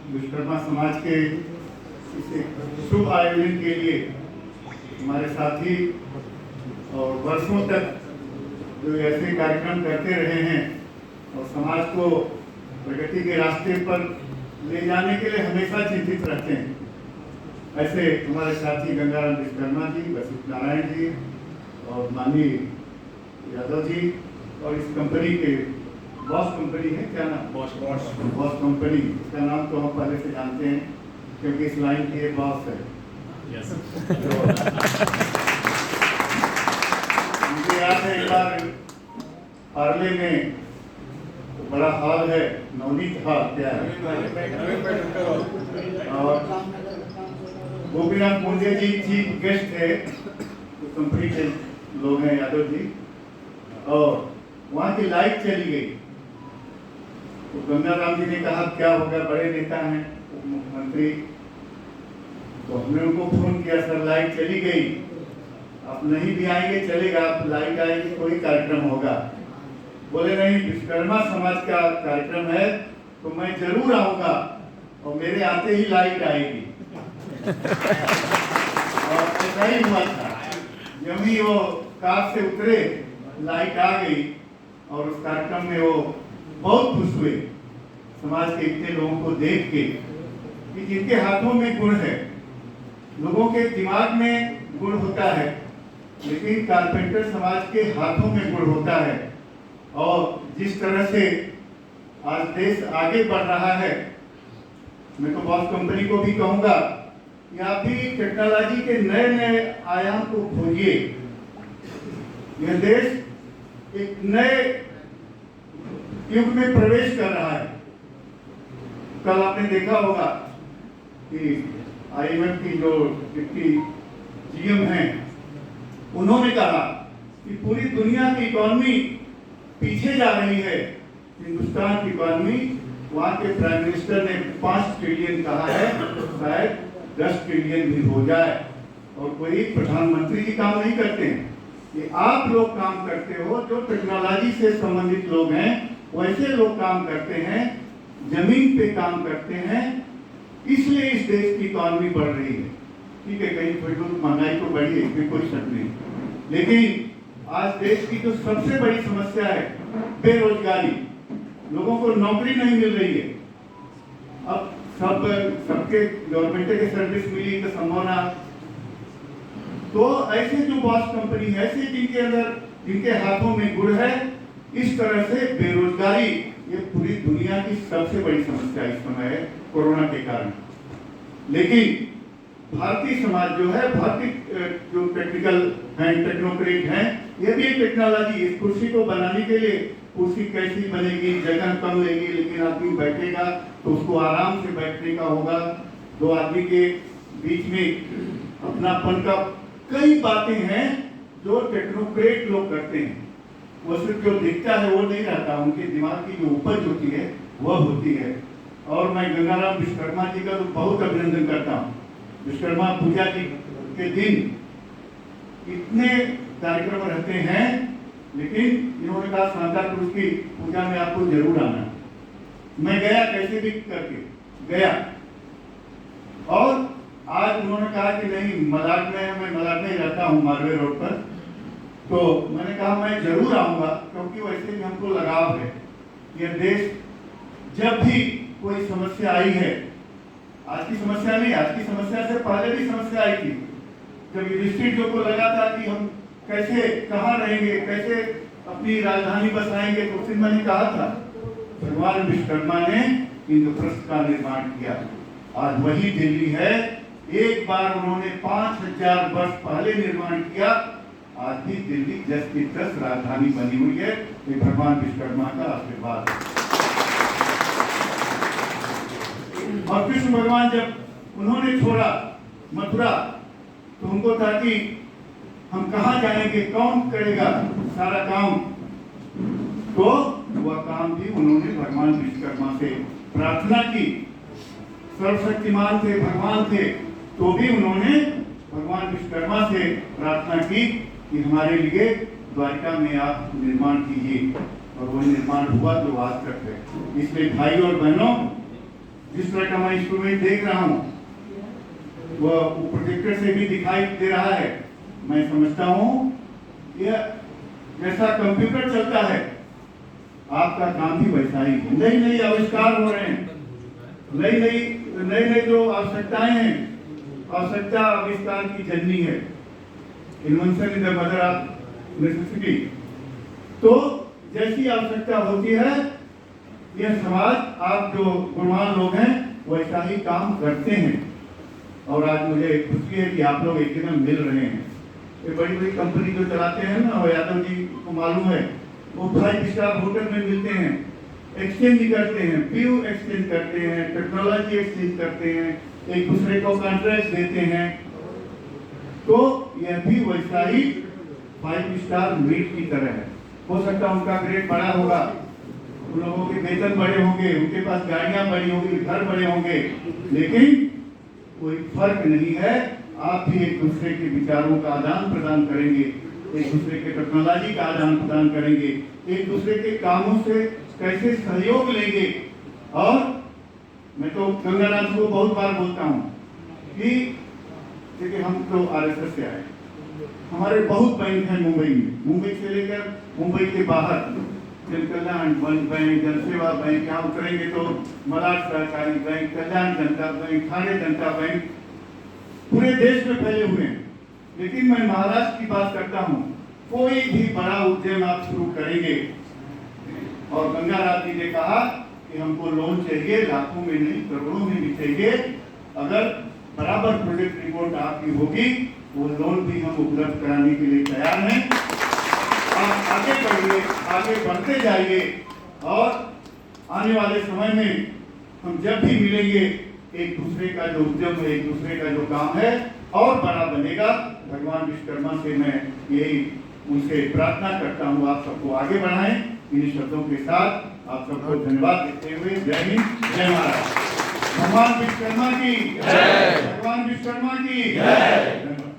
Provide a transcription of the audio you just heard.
विश्वकर्मा समाज के इस शुभ आयोजन के लिए हमारे साथी और वर्षों तक जो ऐसे कार्यक्रम करते रहे हैं और समाज को प्रगति के रास्ते पर ले जाने के लिए हमेशा चिंतित रहते हैं, ऐसे हमारे साथी गंगाराम विश्वकर्मा जी, वशिष्ठ नारायण जी और माननीय यादव जी और इस कंपनी के बॉस कंपनी है, क्या नाम? बॉस कंपनी, इसका नाम तो हम पहले से जानते हैं क्योंकि इस लाइन की एक बॉस है। मुझे याद है एक बार पार्ले में बड़ा हॉल है, नवनीत हॉल, क्या है, और गोपीनाथ मुंडे जी चीफ गेस्ट थे, तो कंपनी के लोग हैं यादव जी, और वहाँ की लाइट चली गई। तो गंगाराम जी ने कहा क्या होगा, बड़े नेता हैं, उप मुख्यमंत्री, तो हमने उनको फोन किया, सर लाइट चली गई, आप नहीं भी आएंगे चलेगा, आप लाइट आएगी कोई कार्यक्रम होगा। बोले नहीं, विश्वकर्मा समाज का कार्यक्रम है तो मैं जरूर आऊंगा और मेरे आते ही लाइट आएगी। और ऐसा ही हुआ था, जब ही वो कार से उतरे लाइट आ गई और उस कार्यक्रम में वो बहुत खुश हुए समाज के इतने लोगों को देख के कि जिनके हाथों में गुण है। लोगों के दिमाग में गुण होता है लेकिन कारपेंटर समाज के हाथों में गुण होता है। और जिस तरह से आज देश आगे बढ़ रहा है, मैं तो बॉस कंपनी को भी कहूंगा कि आप भी टेक्नोलॉजी के नए नए आयाम को खोजिए। यह देश एक नए युग में प्रवेश कर रहा है। कल आपने देखा होगा कि IMF की जो डिप्टी GM हैं, उन्होंने कहा कि पूरी दुनिया की इकोनॉमी पीछे जा रही है, हिंदुस्तान की इकोनॉमी, वहाँ के प्राइम मिनिस्टर ने 5 ट्रिलियन कहा है, शायद 10 ट्रिलियन भी हो जाए। और कोई प्रधानमंत्री जी काम नहीं करते हैं, कि आप लोग काम करते हो, जो टेक्नोलॉजी से संबंधित लोग हैं वैसे लोग काम करते हैं, जमीन पे काम करते हैं, इसलिए इस देश की इकोनॉमी बढ़ रही है। ठीक है, कहीं थोड़ी बहुत महंगाई तो बढ़ी है, इसमें कोई शक नहीं, लेकिन आज देश की जो सबसे बड़ी समस्या है बेरोजगारी, लोगों को नौकरी नहीं मिल रही है। अब सबके गवर्नमेंट के सर्विस मिली तो संभावना, तो ऐसे जो बॉस कंपनी है, ऐसे जिनके अंदर जिनके हाथों में गुण है, इस तरह से बेरोजगारी ये पूरी दुनिया की सबसे बड़ी समस्या इस समय है कोरोना के कारण। लेकिन भारतीय समाज जो है, भारतीय जो टेक्निकल हैं, टेक्नोक्रेट हैं, ये भी एक टेक्नोलॉजी, इस कुर्सी को बनाने के लिए कुर्सी कैसी बनेगी, जगह कम लेगी लेकिन आदमी बैठेगा तो उसको आराम से बैठने का होगा, 2 आदमी के बीच में अपनापन का कई बातें हैं जो टेक्नोक्रेट लोग करते हैं। वो सिर्फ जो दिखता है वो नहीं रहता, उनके दिमाग की जो उपज होती है वह होती है। और मैं गंगाराम विश्वकर्मा जी का तो बहुत अभिनंदन करता हूँ। विश्वकर्मा पूजा के दिन इतने कार्यक्रम रहते हैं, लेकिन इन्होंने कहा सांता क्रूज की पूजा में आपको जरूर आना। मैं गया, कैसे भी करके गया, और आज उन्होंने कहा कि नहीं, मलाड में, मैं मलाड में ही रहता हूँ मालवे रोड पर, तो मैंने कहा मैं जरूर आऊंगा क्योंकि वैसे भी हमको लगाव है। यह देश जब भी कोई समस्या आई है, आज की समस्या नहीं, आज की समस्या से पहले भी समस्या आई थी, जब युधिष्ठिर जो को लगा था कि हम कैसे, कहाँ रहेंगे, कैसे अपनी राजधानी बसाएंगे, तो फिर मैंने कहा था भगवान विश्वकर्मा ने इंद्रप्रस्थ का निर्माण किया। आज वही दिल्ली है, एक बार उन्होंने 5000 वर्ष पहले निर्माण किया, आज भी दिल्ली जस की तस राजधानी बनी हुई है। ये भगवान विश्वकर्मा का आशीर्वाद है। और कृष्ण भगवान जब उन्होंने छोड़ा मथुरा, तो उनको था कि हम कहाँ जाएंगे, कौन करेगा सारा काम, तो वह काम भी उन्होंने भगवान विश्वकर्मा से प्रार्थना की। सर्वशक्तिमान थे, भगवान थे, तो भी उन्होंने भगवान विश्वकर्मा से प्रार्थना की कि हमारे लिए द्वारिका में आप निर्माण कीजिए, और वो निर्माण हुआ तो आज तक है। इसलिए भाई और बहनों, जिस तरह का मैं इंस्ट्रूमेंट देख रहा हूँ वह प्रोजेक्टर से भी दिखाई दे रहा है। मैं समझता हूँ यह जैसा कंप्यूटर चलता है आपका काम भी वैसा ही है। नई नई आविष्कार हो रहे हैं, नई नई जो आवश्यकताएं हैं, आवश्यकता आविष्कार की जननी है। Invention is the mother of necessity. तो जैसी आवश्यकता होती है यह समाज, आप जो गुणवान लोग हैं वैसा ही काम करते हैं। और आज मुझे खुशी है कि आप लोग एक जगह मिल रहे हैं। ये बड़ी बड़ी कंपनी जो चलाते हैं ना, यादव जी को मालूम है, वो 5 स्टार होटल में मिलते हैं, एक्सचेंज करते हैं, व्यू एक्सचेंज करते हैं, टेक्नोलॉजी एक्सचेंज करते हैं, एक दूसरे को कॉन्ट्रैक्ट देते हैं। तो यह भी वैसा ही 5 स्टार मीट की तरह है। हो सकता है उनका ग्रेड बड़ा होगा, उन लोगों के वेतन बड़े होंगे, उनके पास गाड़ियां बड़ी होंगी, घर बड़े होंगे, लेकिन कोई फर्क नहीं है। आप भी एक दूसरे के विचारों का आदान प्रदान करेंगे, एक दूसरे के टेक्नोलॉजी का आदान प्रदान करेंगे, एक दूसरे के कामों से कैसे सहयोग लेंगे। और मैं तो गंगाराम को बहुत बार बोलता हूँ कि देखिए हम तो आरएसएस से आए, हमारे बहुत बैंक हैं मुंबई में, मुंबई से लेकर मुंबई के बाहर, जनकल्याण बैंक, जनसेवा बैंक, यहाँ उतरेंगे तो मलाड सहकारी बैंक, कल्याण जनता बैंक, ठाणे जनता बैंक, पूरे देश में फैले हुए हैं। लेकिन मैं महाराष्ट्र की बात करता हूँ, कोई भी बड़ा उद्यम आप शुरू करेंगे और गंगाराम जी ने कहा कि हमको लोन चाहिए, लाखों में नहीं करोड़ों में भी चाहिए, अगर बराबर प्रोजेक्ट रिपोर्ट आपकी होगी वो लोन भी हम उपलब्ध कराने के लिए तैयार हैं। आप आगे बढ़िए, आगे बढ़ते जाइए और आने वाले समय में हम जब भी मिलेंगे एक दूसरे का जो उद्यम है, एक दूसरे का जो काम है और बड़ा बनेगा। भगवान विश्वकर्मा से मैं यही उनसे प्रार्थना करता हूँ, आप सबको आगे बढ़ाएं। इन शब्दों के साथ आप सबको धन्यवाद देते हुए जय हिंद, जय महाराज। भगवान विश्वकर्मा की जय, भगवान विश्वकर्मा की जय।